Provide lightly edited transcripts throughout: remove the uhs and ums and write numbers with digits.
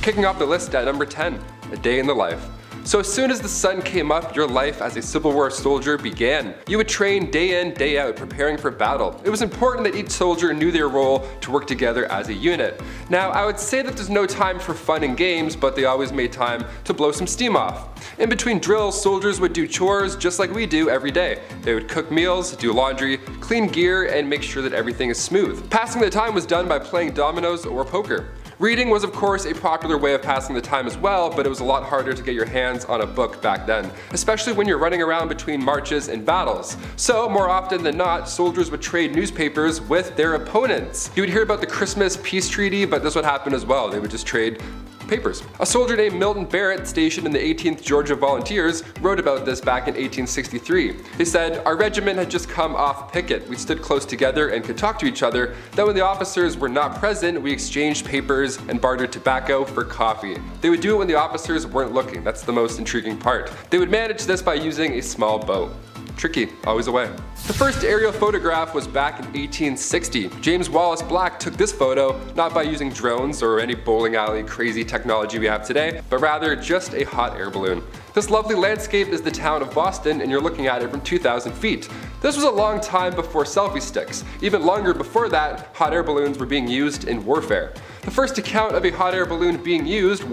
Kicking off the list at number 10, A Day in the Life. So as soon as the sun came up, your life as a Civil War soldier began. You would train day in, day out, preparing for battle. It was important that each soldier knew their role to work together as a unit. Now, I would say that there's no time for fun and games, but they always made time to blow some steam off. In between drills, soldiers would do chores just like we do every day. They would cook meals, do laundry, clean gear, and make sure that everything is smooth. Passing the time was done by playing dominoes or poker. Reading was of course a popular way of passing the time as well, but it was a lot harder to get your hands on a book back then, especially when you're running around between marches and battles. So more often than not, soldiers would trade newspapers with their opponents. You would hear about the Christmas peace treaty, but this would happen as well. They would just trade papers. A soldier named Milton Barrett, stationed in the 18th Georgia Volunteers, wrote about this back in 1863. He said, "Our regiment had just come off picket. We stood close together and could talk to each other. Then when the officers were not present, we exchanged papers and bartered tobacco for coffee." They would do it when the officers weren't looking. That's the most intriguing part. They would manage this by using a small boat. Tricky, always a way. The first aerial photograph was back in 1860. James Wallace Black took this photo not by using drones or any bowling alley crazy technology we have today, but rather just a hot air balloon. This lovely landscape is the town of Boston, and you're looking at it from 2,000 feet. This was a long time before selfie sticks. Even longer before that, hot air balloons were being used in warfare. The first account of a hot air balloon being used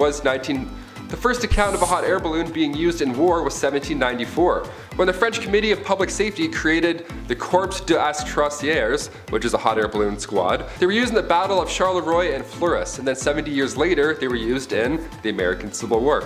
in war was 1794, when the French Committee of Public Safety created the Corps d'Astrociers, which is a hot air balloon squad. They were used in the Battle of Charleroi and Fleurus, and then 70 years later they were used in the American Civil War.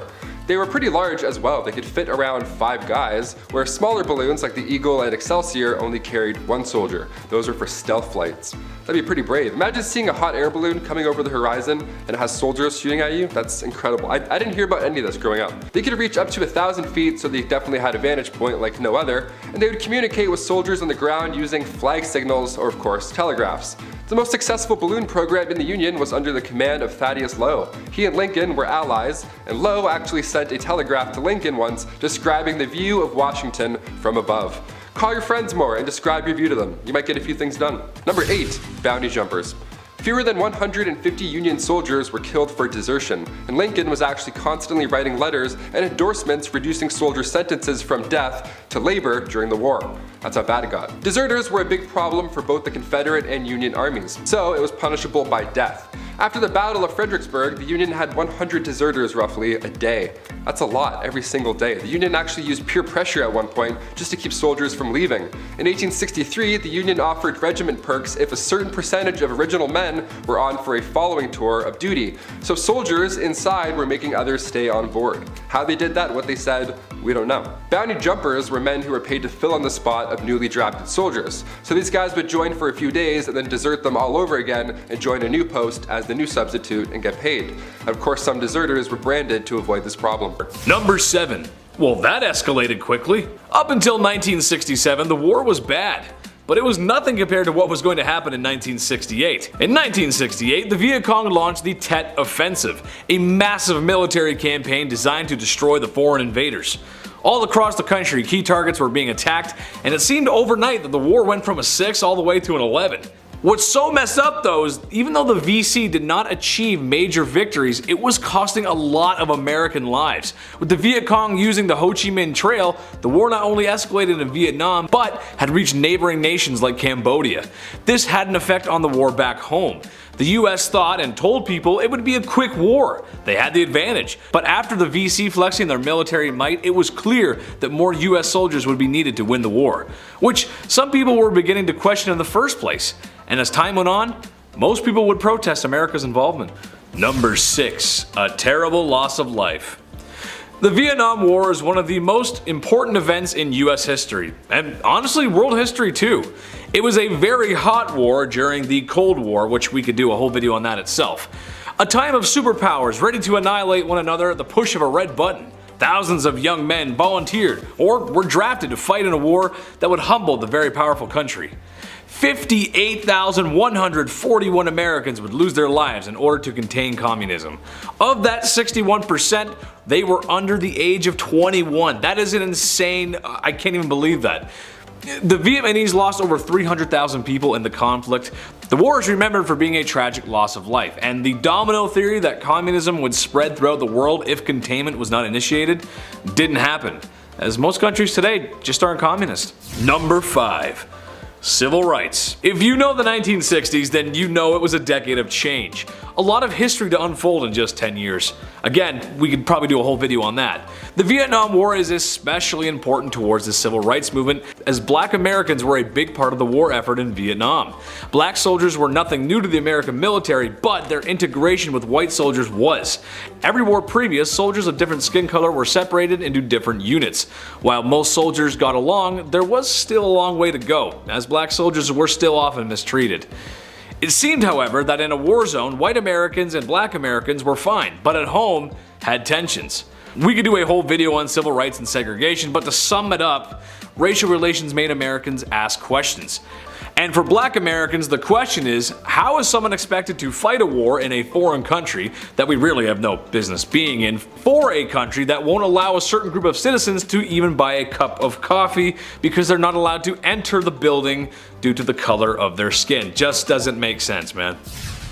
They were pretty large as well. They could fit around 5 guys, where smaller balloons like the Eagle and Excelsior only carried 1 soldier. Those were for stealth flights. That'd be pretty brave. Imagine seeing a hot air balloon coming over the horizon and it has soldiers shooting at you. That's incredible. I didn't hear about any of this growing up. They could reach up to 1,000 feet, so they definitely had a vantage point like no other, and they would communicate with soldiers on the ground using flag signals or of course telegraphs. The most successful balloon program in the Union was under the command of Thaddeus Lowe. He and Lincoln were allies, and Lowe actually sent a telegraph to Lincoln once describing the view of Washington from above. Call your friends more and describe your view to them. You might get a few things done. Number 8. Bounty jumpers. Fewer than 150 Union soldiers were killed for desertion, and Lincoln was actually constantly writing letters and endorsements reducing soldier sentences from death to labor during the war. That's how bad it got. Deserters were a big problem for both the Confederate and Union armies, so it was punishable by death. After the Battle of Fredericksburg, the Union had 100 deserters roughly a day. That's a lot, every single day. The Union actually used peer pressure at one point just to keep soldiers from leaving. In 1863, the Union offered regiment perks if a certain percentage of original men were on for a following tour of duty. So soldiers inside were making others stay on board. How they did that, what they said, we don't know. Bounty jumpers were men who were paid to fill in the spot of newly drafted soldiers. So these guys would join for a few days and then desert them all over again and join a new post as the new substitute and get paid. And of course, some deserters were branded to avoid this problem. Number 7. Well, that escalated quickly. Up until 1967, the war was bad. But it was nothing compared to what was going to happen in 1968. In 1968, the Viet Cong launched the Tet Offensive, a massive military campaign designed to destroy the foreign invaders. All across the country, key targets were being attacked, and it seemed overnight that the war went from a 6 all the way to an 11. What's so messed up though is even though the VC did not achieve major victories, it was costing a lot of American lives. With the Viet Cong using the Ho Chi Minh Trail, the war not only escalated in Vietnam, but had reached neighboring nations like Cambodia. This had an effect on the war back home. The US thought and told people it would be a quick war. They had the advantage. But after the VC flexing their military might, it was clear that more US soldiers would be needed to win the war, which some people were beginning to question in the first place. And as time went on, most people would protest America's involvement. Number 6. A terrible loss of life. The Vietnam War is one of the most important events in US history, and honestly world history too. It was a very hot war during the Cold War, which we could do a whole video on that itself. A time of superpowers ready to annihilate one another at the push of a red button. Thousands of young men volunteered or were drafted to fight in a war that would humble the very powerful country. 58,141 Americans would lose their lives in order to contain communism. Of that 61%, they were under the age of 21. That is an insane, I can't even believe that. The Vietnamese lost over 300,000 people in the conflict. The war is remembered for being a tragic loss of life, and the domino theory that communism would spread throughout the world if containment was not initiated didn't happen, as most countries today just aren't communist. Number 5. Civil rights. If you know the 1960s, then you know it was a decade of change. A lot of history to unfold in just 10 years. Again, we could probably do a whole video on that. The Vietnam War is especially important towards the civil rights movement, as black Americans were a big part of the war effort in Vietnam. Black soldiers were nothing new to the American military, but their integration with white soldiers was. Every war previous, soldiers of different skin color were separated into different units. While most soldiers got along, there was still a long way to go, as black soldiers were still often mistreated. It seemed, however, that in a war zone, white Americans and black Americans were fine, but at home had tensions. We could do a whole video on civil rights and segregation, but to sum it up, racial relations made Americans ask questions. And for black Americans, the question is, how is someone expected to fight a war in a foreign country that we really have no business being in, for a country that won't allow a certain group of citizens to even buy a cup of coffee because they're not allowed to enter the building due to the color of their skin? Just doesn't make sense, man.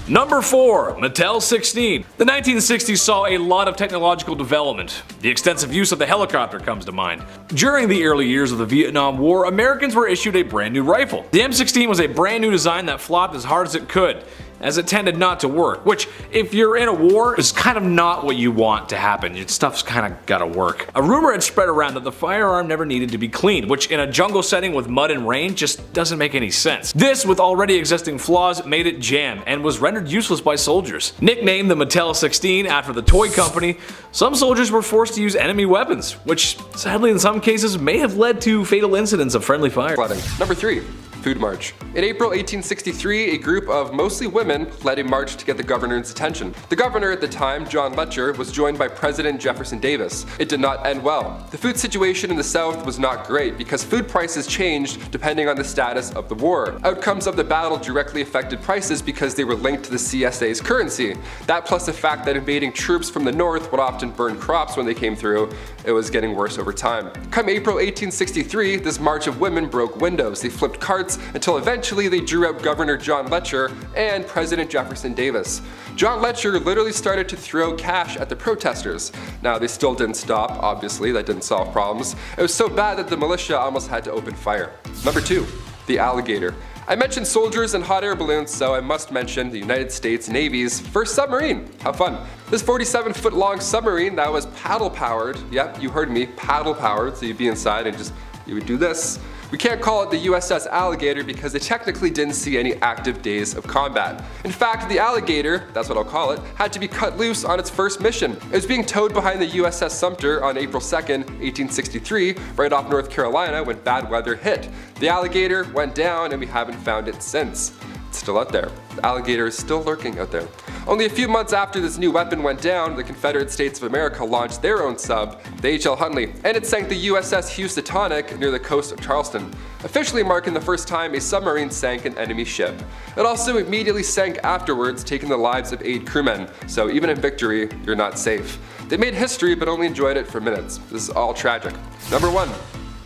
Number 4. Mattel 16. The 1960s saw a lot of technological development. The extensive use of the helicopter comes to mind. During the early years of the Vietnam War, Americans were issued a brand new rifle. The M16 was a brand new design that flopped as hard as it could, as it tended not to work, which, if you're in a war, is kind of not what you want to happen. Your stuff's kind of gotta work. A rumor had spread around that the firearm never needed to be cleaned, which in a jungle setting with mud and rain just doesn't make any sense. This, with already existing flaws, made it jam and was rendered useless by soldiers. Nicknamed the Mattel 16 after the toy company, some soldiers were forced to use enemy weapons, which sadly in some cases may have led to fatal incidents of friendly fire. Number 3. Food March. In April 1863, a group of mostly women led a march to get the governor's attention. The governor at the time, John Letcher, was joined by President Jefferson Davis. It did not end well. The food situation in the South was not great because food prices changed depending on the status of the war. Outcomes of the battle directly affected prices because they were linked to the CSA's currency. That plus the fact that invading troops from the north would often burn crops when they came through, it was getting worse over time. Come April 1863, this march of women broke windows. They flipped carts until eventually they drew out Governor John Letcher and President Jefferson Davis. John Letcher literally started to throw cash at the protesters. Now, they still didn't stop, obviously, that didn't solve problems. It was so bad that the militia almost had to open fire. Number 2. The alligator. I mentioned soldiers and hot air balloons, so I must mention the United States Navy's first submarine. How fun. This 47-foot long submarine that was paddle powered, yep, you heard me, paddle powered, so you'd be inside and you would do this. We can't call it the USS Alligator because it technically didn't see any active days of combat. In fact, the Alligator, that's what I'll call it, had to be cut loose on its first mission. It was being towed behind the USS Sumter on April 2nd, 1863, right off North Carolina when bad weather hit. The Alligator went down and we haven't found it since. It's still out there. The alligator is still lurking out there. Only a few months after this new weapon went down, the Confederate States of America launched their own sub, the H.L. Huntley, and it sank the USS Housatonic near the coast of Charleston, officially marking the first time a submarine sank an enemy ship. It also immediately sank afterwards, taking the lives of 8 crewmen, so even in victory, you're not safe. They made history but only enjoyed it for minutes. This is all tragic. Number 1.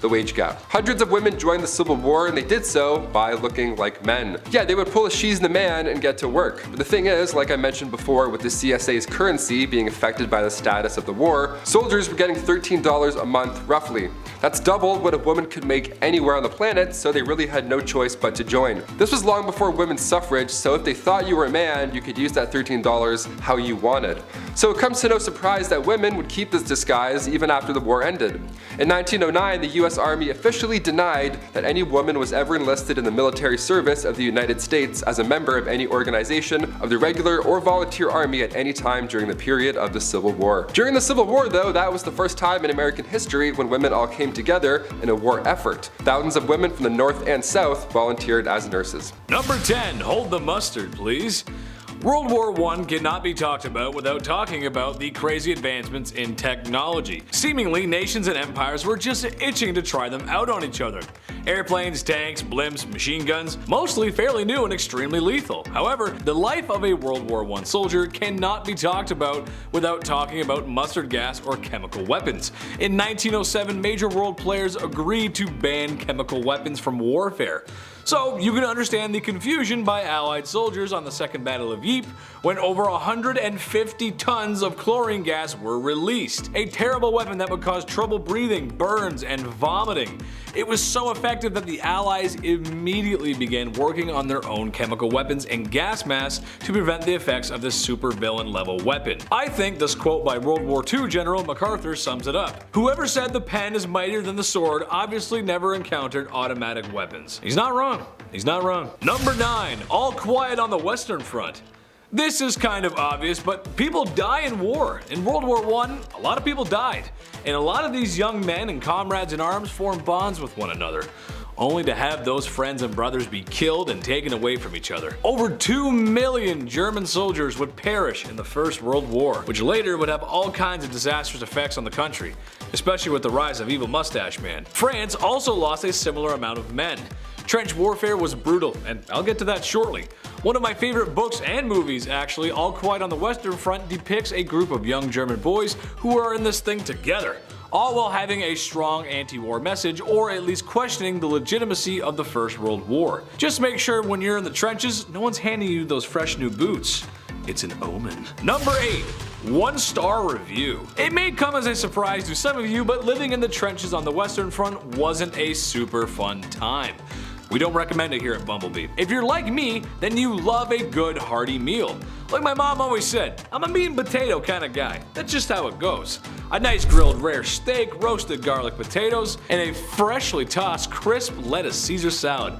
The wage gap. Hundreds of women joined the Civil War and they did so by looking like men. Yeah, they would pull a she's the man and get to work. But the thing is, like I mentioned before with the CSA's currency being affected by the status of the war, soldiers were getting $13 a month roughly. That's double what a woman could make anywhere on the planet, so they really had no choice but to join. This was long before women's suffrage, so if they thought you were a man, you could use that $13 how you wanted. So it comes to no surprise that women would keep this disguise even after the war ended. In 1909, the US Army officially denied that any woman was ever enlisted in the military service of the United States as a member of any organization of the regular or volunteer army at any time during the period of the Civil War. During the Civil War, though, that was the first time in American history when women all came together in a war effort. Thousands of women from the North and South volunteered as nurses. Number 10. Hold the mustard, please. World War I cannot be talked about without talking about the crazy advancements in technology. Seemingly, nations and empires were just itching to try them out on each other. Airplanes, tanks, blimps, machine guns, mostly fairly new and extremely lethal. However, the life of a World War I soldier cannot be talked about without talking about mustard gas or chemical weapons. In 1907, major world players agreed to ban chemical weapons from warfare. So you can understand the confusion by Allied soldiers on the Second Battle of Ypres when over 150 tons of chlorine gas were released. A terrible weapon that would cause trouble breathing, burns, and vomiting. It was so effective that the Allies immediately began working on their own chemical weapons and gas masks to prevent the effects of this supervillain level weapon. I think this quote by World War II General MacArthur sums it up. Whoever said the pen is mightier than the sword obviously never encountered automatic weapons. He's not wrong. He's not wrong. Number 9. All quiet on the Western Front. This is kind of obvious, but people die in war. In World War I, a lot of people died, and a lot of these young men and comrades in arms formed bonds with one another, only to have those friends and brothers be killed and taken away from each other. Over 2 million German soldiers would perish in the First World War, which later would have all kinds of disastrous effects on the country, especially with the rise of Evil Mustache Man. France also lost a similar amount of men. Trench warfare was brutal, and I'll get to that shortly. One of my favorite books and movies, actually, All Quiet on the Western Front, depicts a group of young German boys who are in this thing together, all while having a strong anti-war message, or at least questioning the legitimacy of the First World War. Just make sure when you're in the trenches, no one's handing you those fresh new boots. It's an omen. Number 8. 1-star review. It may come as a surprise to some of you, but living in the trenches on the Western Front wasn't a super fun time. We don't recommend it here at Bumblebee. If you're like me, then you love a good hearty meal. Like my mom always said, I'm a meat and potato kind of guy. That's just how it goes. A nice grilled rare steak, roasted garlic potatoes, and a freshly tossed crisp lettuce Caesar salad.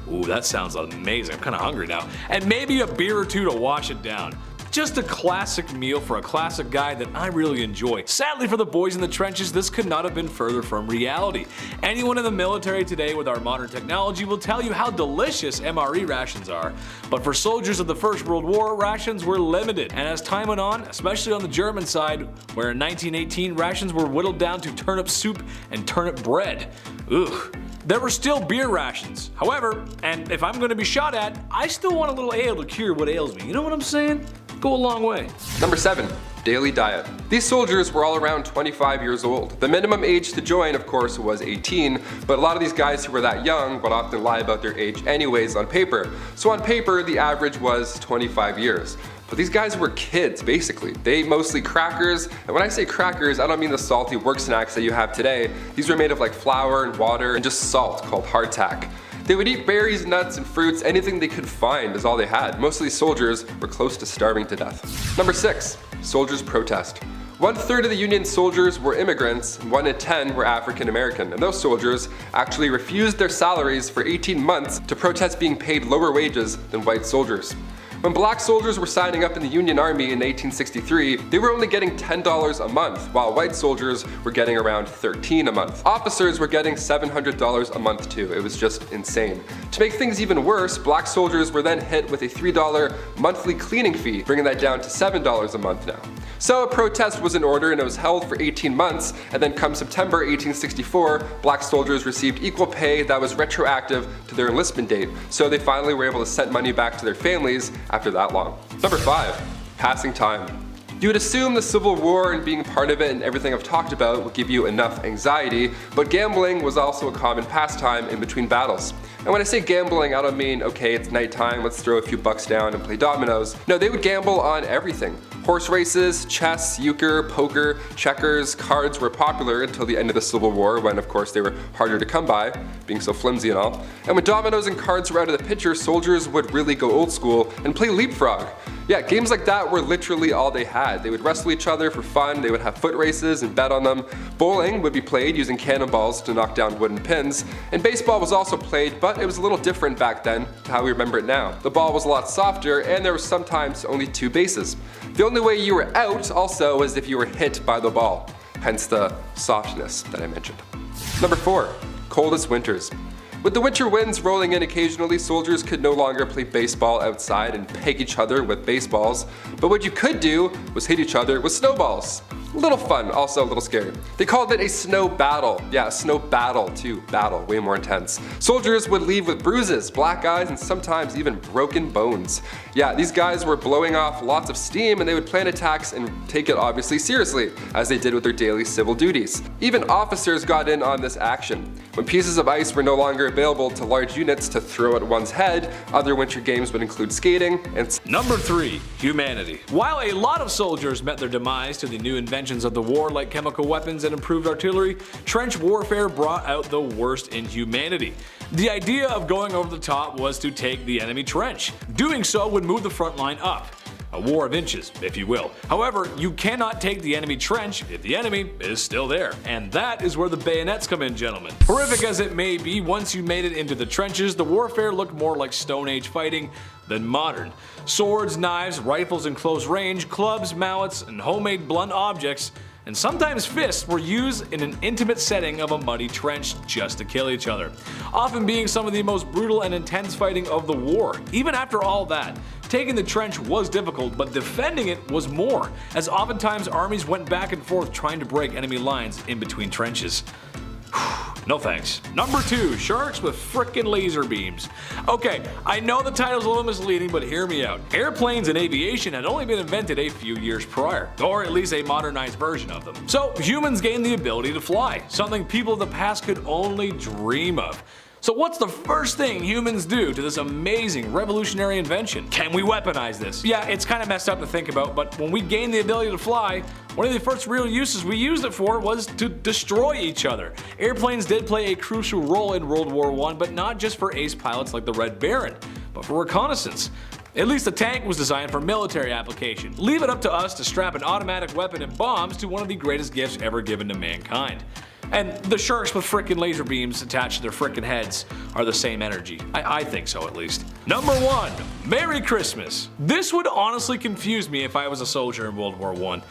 Ooh, that sounds amazing. I'm kind of hungry now. And maybe a beer or two to wash it down. Just a classic meal for a classic guy that I really enjoy. Sadly for the boys in the trenches, this could not have been further from reality. Anyone in the military today with our modern technology will tell you how delicious MRE rations are, but for soldiers of the First World War, rations were limited. And as time went on, especially on the German side, where in 1918 rations were whittled down to turnip soup and turnip bread. Ugh. There were still beer rations. However, and if I'm going to be shot at, I still want a little ale to cure what ails me. You know what I'm saying? Go a long way. Number 7. Daily diet. These soldiers were all around 25 years old. The minimum age to join, of course, was 18, but a lot of these guys who were that young would often lie about their age anyways on paper. So on paper, the average was 25 years. But these guys were kids, basically. They ate mostly crackers, and when I say crackers, I don't mean the salty work snacks that you have today. These were made of like flour and water and just salt called hardtack. They would eat berries, nuts, and fruits, anything they could find is all they had. Most of these soldiers were close to starving to death. Number 6. Soldiers protest. 1/3 of the Union soldiers were immigrants, 1 in 10 were African American, and those soldiers actually refused their salaries for 18 months to protest being paid lower wages than white soldiers. When black soldiers were signing up in the Union Army in 1863, they were only getting $10 a month, while white soldiers were getting around $13 a month. Officers were getting $700 a month too. It was just insane. To make things even worse, black soldiers were then hit with a $3 monthly cleaning fee, bringing that down to $7 a month now. So a protest was in order and it was held for 18 months, and then come September 1864, black soldiers received equal pay that was retroactive to their enlistment date, so they finally were able to send money back to their families after that long. Number 5. Passing time. You would assume the Civil War and being part of it and everything I've talked about would give you enough anxiety, but gambling was also a common pastime in between battles. And when I say gambling, I don't mean, okay, it's nighttime, let's throw a few bucks down and play dominoes. No, they would gamble on everything. Horse races, chess, euchre, poker, checkers, cards were popular until the end of the Civil War, when of course they were harder to come by, being so flimsy and all. And when dominoes and cards were out of the picture, soldiers would really go old school and play leapfrog. Yeah, games like that were literally all they had. They would wrestle each other for fun, they would have foot races and bet on them. Bowling would be played using cannonballs to knock down wooden pins, and baseball was also played, but it was a little different back then to how we remember it now. The ball was a lot softer, and there was sometimes only 2 bases. The only way you were out also was if you were hit by the ball, hence the softness that I mentioned. Number 4. Coldest winters. With the winter winds rolling in occasionally, soldiers could no longer play baseball outside and peg each other with baseballs, but what you could do was hit each other with snowballs. A little fun, also a little scary. They called it a snow battle. Yeah, a snow battle too. Battle, way more intense. Soldiers would leave with bruises, black eyes, and sometimes even broken bones. Yeah, these guys were blowing off lots of steam, and they would plan attacks and take it obviously seriously, as they did with their daily civil duties. Even officers got in on this action. When pieces of ice were no longer available to large units to throw at one's head, other winter games would include skating and... Number 3. Humanity. While a lot of soldiers met their demise to the new inventions of the war like chemical weapons and improved artillery, trench warfare brought out the worst in humanity. The idea of going over the top was to take the enemy trench. Doing so would move the front line up. A war of inches, if you will. However, you cannot take the enemy trench if the enemy is still there. And that is where the bayonets come in, gentlemen. Horrific as it may be, once you made it into the trenches, the warfare looked more like Stone Age fighting than modern. Swords, knives, rifles in close range, clubs, mallets, and homemade blunt objects, and sometimes fists, were used in an intimate setting of a muddy trench just to kill each other, often being some of the most brutal and intense fighting of the war. Even after all that, taking the trench was difficult, but defending it was more, as oftentimes armies went back and forth trying to break enemy lines in between trenches. No thanks. Number 2, sharks with frickin' laser beams. Okay, I know the title's a little misleading, but hear me out. Airplanes and aviation had only been invented a few years prior, or at least a modernized version of them. So humans gained the ability to fly, something people of the past could only dream of. So what's the first thing humans do to this amazing revolutionary invention? Can we weaponize this? Yeah, it's kind of messed up to think about, but when we gained the ability to fly, one of the first real uses we used it for was to destroy each other. Airplanes did play a crucial role in World War I, but not just for ace pilots like the Red Baron, but for reconnaissance. At least the tank was designed for military application. Leave it up to us to strap an automatic weapon and bombs to one of the greatest gifts ever given to mankind. And the sharks with frickin' laser beams attached to their frickin' heads are the same energy. I think so, at least. Number 1. Merry Christmas. This would honestly confuse me if I was a soldier in World War I.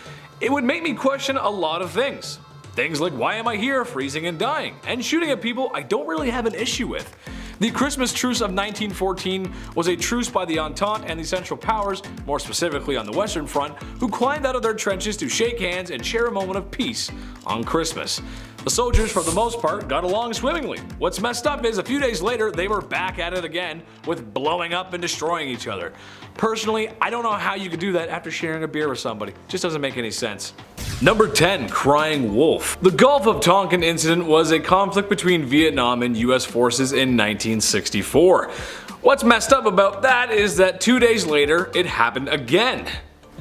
It would make me question a lot of things. Things like, why am I here freezing and dying? And shooting at people I don't really have an issue with. The Christmas Truce of 1914 was a truce by the Entente and the Central Powers, more specifically on the Western Front, who climbed out of their trenches to shake hands and share a moment of peace on Christmas. The soldiers, for the most part, got along swimmingly. What's messed up is a few days later, they were back at it again with blowing up and destroying each other. Personally, I don't know how you could do that after sharing a beer with somebody. Just doesn't make any sense. Number 10. Crying Wolf. The Gulf of Tonkin incident was a conflict between Vietnam and US forces in 1964. What's messed up about that is that 2 days later, it happened again.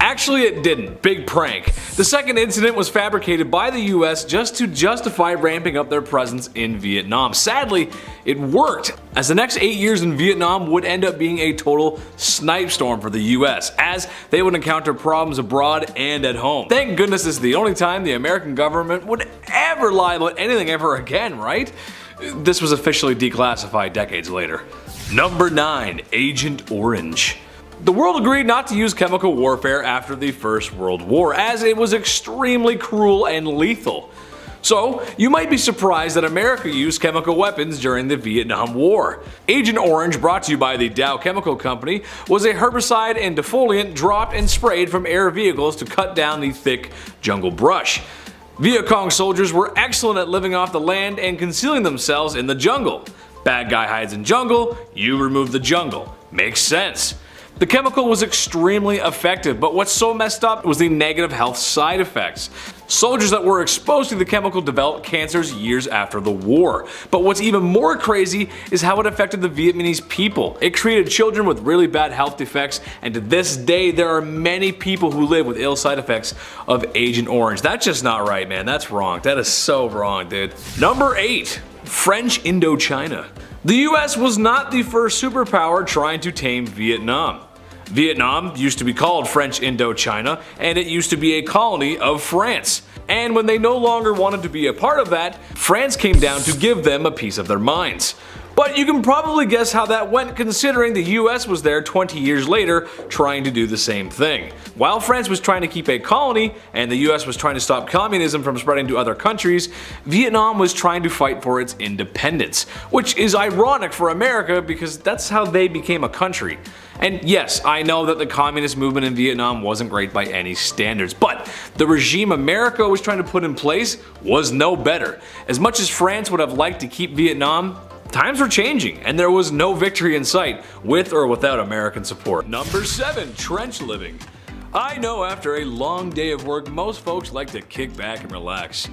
Actually, it didn't. Big prank. The second incident was fabricated by the US just to justify ramping up their presence in Vietnam. Sadly, it worked, as the next 8 years in Vietnam would end up being a total snipe storm for the US, as they would encounter problems abroad and at home. Thank goodness this is the only time the American government would ever lie about anything ever again, right? This was officially declassified decades later. Number 9. Agent Orange. The world agreed not to use chemical warfare after the First World War, as it was extremely cruel and lethal. So, you might be surprised that America used chemical weapons during the Vietnam War. Agent Orange, brought to you by the Dow Chemical Company, was a herbicide and defoliant dropped and sprayed from air vehicles to cut down the thick jungle brush. Viet Cong soldiers were excellent at living off the land and concealing themselves in the jungle. Bad guy hides in jungle, you remove the jungle. Makes sense. The chemical was extremely effective, but what's so messed up was the negative health side effects. Soldiers that were exposed to the chemical developed cancers years after the war. But what's even more crazy is how it affected the Vietnamese people. It created children with really bad health defects, and to this day there are many people who live with ill side effects of Agent Orange. That's just not right, man. That's wrong. That is so wrong, dude. Number 8. French Indochina. The US was not the first superpower trying to tame Vietnam. Vietnam used to be called French Indochina, and it used to be a colony of France. And when they no longer wanted to be a part of that, France came down to give them a piece of their minds. But you can probably guess how that went, considering the US was there 20 years later trying to do the same thing. While France was trying to keep a colony and the US was trying to stop communism from spreading to other countries, Vietnam was trying to fight for its independence, which is ironic for America because that's how they became a country. And yes, I know that the communist movement in Vietnam wasn't great by any standards, but the regime America was trying to put in place was no better. As much as France would have liked to keep Vietnam, times were changing, and there was no victory in sight, with or without American support. Number 7. Trench living. I know after a long day of work, most folks like to kick back and relax.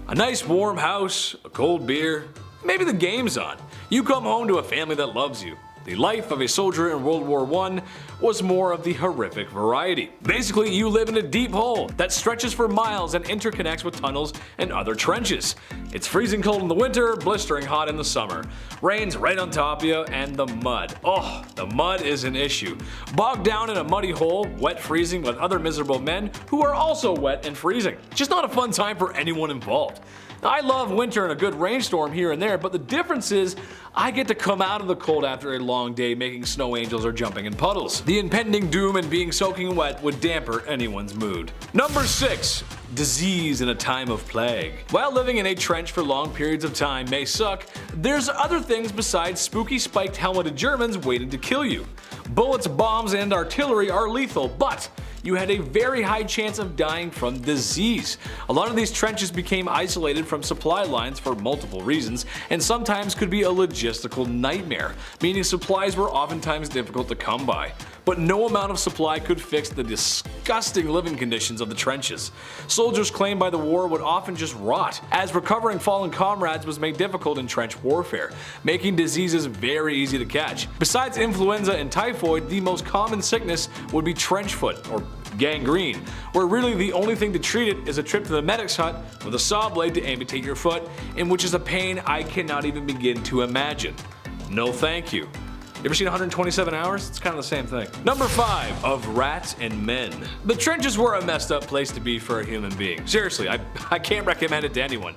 A nice warm house, a cold beer, maybe the game's on. You come home to a family that loves you. The life of a soldier in World War I was more of the horrific variety. Basically, you live in a deep hole that stretches for miles and interconnects with tunnels and other trenches. It's freezing cold in the winter, blistering hot in the summer. Rain's right on top of you, and the mud. Oh, the mud is an issue. Bogged down in a muddy hole, wet freezing with other miserable men who are also wet and freezing. Just not a fun time for anyone involved. I love winter and a good rainstorm here and there, but the difference is I get to come out of the cold after a long day making snow angels or jumping in puddles. The impending doom and being soaking wet would damper anyone's mood. Number 6. Disease in a time of plague. While living in a trench for long periods of time may suck, there's other things besides spooky spiked helmeted Germans waiting to kill you. Bullets, bombs, and artillery are lethal, but you had a very high chance of dying from disease. A lot of these trenches became isolated from supply lines for multiple reasons, and sometimes could be a logistical nightmare, meaning supplies were oftentimes difficult to come by. But no amount of supply could fix the disgusting living conditions of the trenches. Soldiers claimed by the war would often just rot, as recovering fallen comrades was made difficult in trench warfare, making diseases very easy to catch. Besides influenza and typhoid, the most common sickness would be trench foot, or gangrene, where really the only thing to treat it is a trip to the medic's hut with a saw blade to amputate your foot, in which is a pain I cannot even begin to imagine. No thank you. You ever seen 127 Hours? It's kind of the same thing. Number 5. Of rats and men. The trenches were a messed up place to be for a human being. Seriously, I can't recommend it to anyone.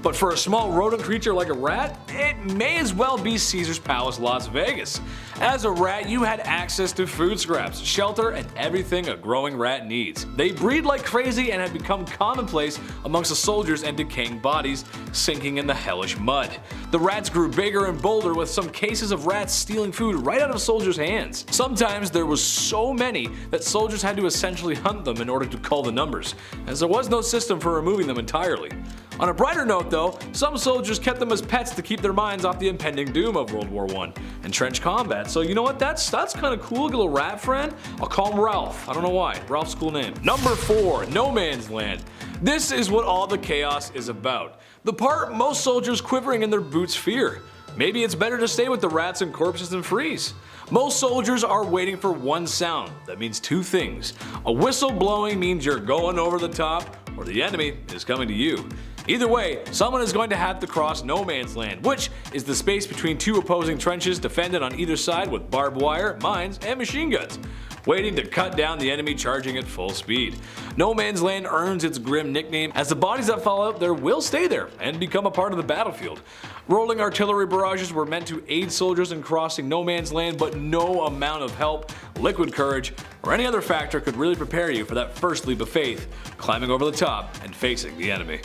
But for a small rodent creature like a rat, it may as well be Caesar's Palace, Las Vegas. As a rat, you had access to food scraps, shelter, and everything a growing rat needs. They breed like crazy and had become commonplace amongst the soldiers and decaying bodies sinking in the hellish mud. The rats grew bigger and bolder, with some cases of rats stealing food right out of soldiers' hands. Sometimes there was so many that soldiers had to essentially hunt them in order to cull the numbers, as there was no system for removing them entirely. On a brighter note though, some soldiers kept them as pets to keep their minds off the impending doom of World War I and trench combat. So you know what, that's kind of cool, get a little rat friend. I'll call him Ralph, I don't know why, Ralph's a cool name. Number 4, No Man's Land. This is what all the chaos is about. The part most soldiers quivering in their boots fear. Maybe it's better to stay with the rats and corpses and freeze. Most soldiers are waiting for one sound. That means two things. A whistle blowing means you're going over the top, or the enemy is coming to you. Either way, someone is going to have to cross No Man's Land, which is the space between two opposing trenches defended on either side with barbed wire, mines, and machine guns, waiting to cut down the enemy charging at full speed. No Man's Land earns its grim nickname as the bodies that fall out there will stay there and become a part of the battlefield. Rolling artillery barrages were meant to aid soldiers in crossing No Man's Land, but no amount of help, liquid courage, or any other factor could really prepare you for that first leap of faith, climbing over the top and facing the enemy.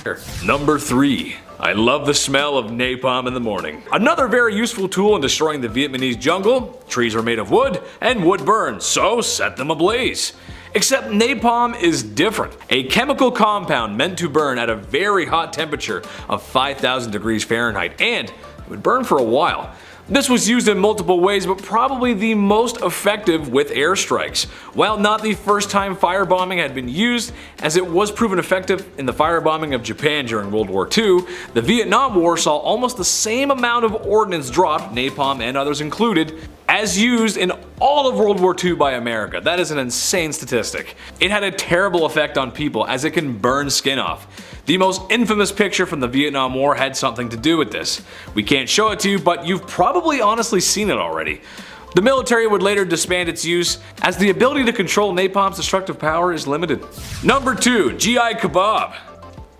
Number 3. I love the smell of napalm in the morning. Another very useful tool in destroying the Vietnamese jungle. Trees are made of wood, and wood burns, so set them ablaze. Except napalm is different. A chemical compound meant to burn at a very hot temperature of 5,000 degrees Fahrenheit, and it would burn for a while. This was used in multiple ways, but probably the most effective with airstrikes. While not the first time firebombing had been used, as it was proven effective in the firebombing of Japan during World War II, the Vietnam War saw almost the same amount of ordnance dropped, napalm and others included, as used in all of World War II by America. That is an insane statistic. It had a terrible effect on people, as it can burn skin off. The most infamous picture from the Vietnam War had something to do with this. We can't show it to you, but you've probably honestly seen it already. The military would later disband its use, as the ability to control napalm's destructive power is limited. Number 2. GI Kebab.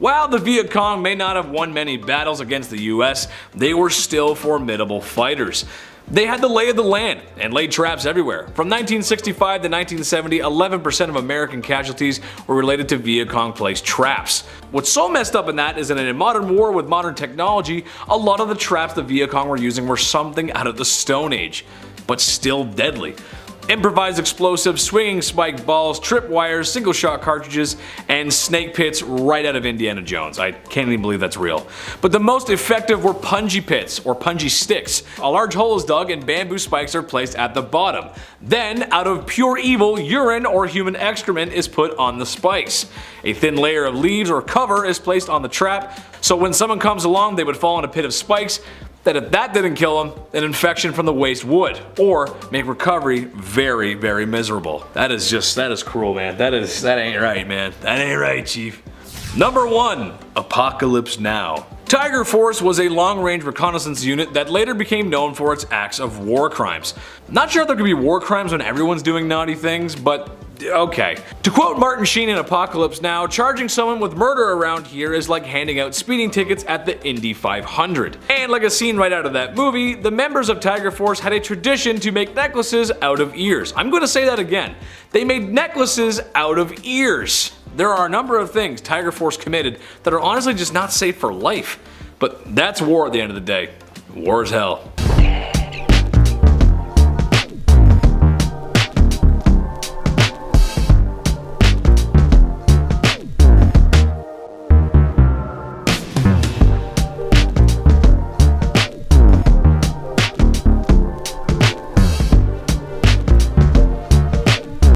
While the Viet Cong may not have won many battles against the US, they were still formidable fighters. They had the lay of the land and laid traps everywhere. From 1965 to 1970, 11% of American casualties were related to Viet Cong placed traps. What's so messed up in that is that in a modern war with modern technology, a lot of the traps the Viet Cong were using were something out of the Stone Age, but still deadly. Improvised explosives, swinging spiked balls, tripwires, single shot cartridges, and snake pits right out of Indiana Jones. I can't even believe that's real. But the most effective were punji pits, or punji sticks. A large hole is dug and bamboo spikes are placed at the bottom. Then, out of pure evil, urine or human excrement is put on the spikes. A thin layer of leaves or cover is placed on the trap, so when someone comes along they would fall in a pit of spikes that if that didn't kill them, an infection from the waste would, or make recovery very, very miserable. That is cruel, man. That ain't right, man. That ain't right, Chief. Number 1. Apocalypse Now. Tiger Force was a long-range reconnaissance unit that later became known for its acts of war crimes. Not sure if there could be war crimes when everyone's doing naughty things, but okay. To quote Martin Sheen in Apocalypse Now, charging someone with murder around here is like handing out speeding tickets at the Indy 500. And like a scene right out of that movie, the members of Tiger Force had a tradition to make necklaces out of ears. I'm going to say that again. They made necklaces out of ears. There are a number of things Tiger Force committed that are honestly just not safe for life. But that's war at the end of the day. War is hell.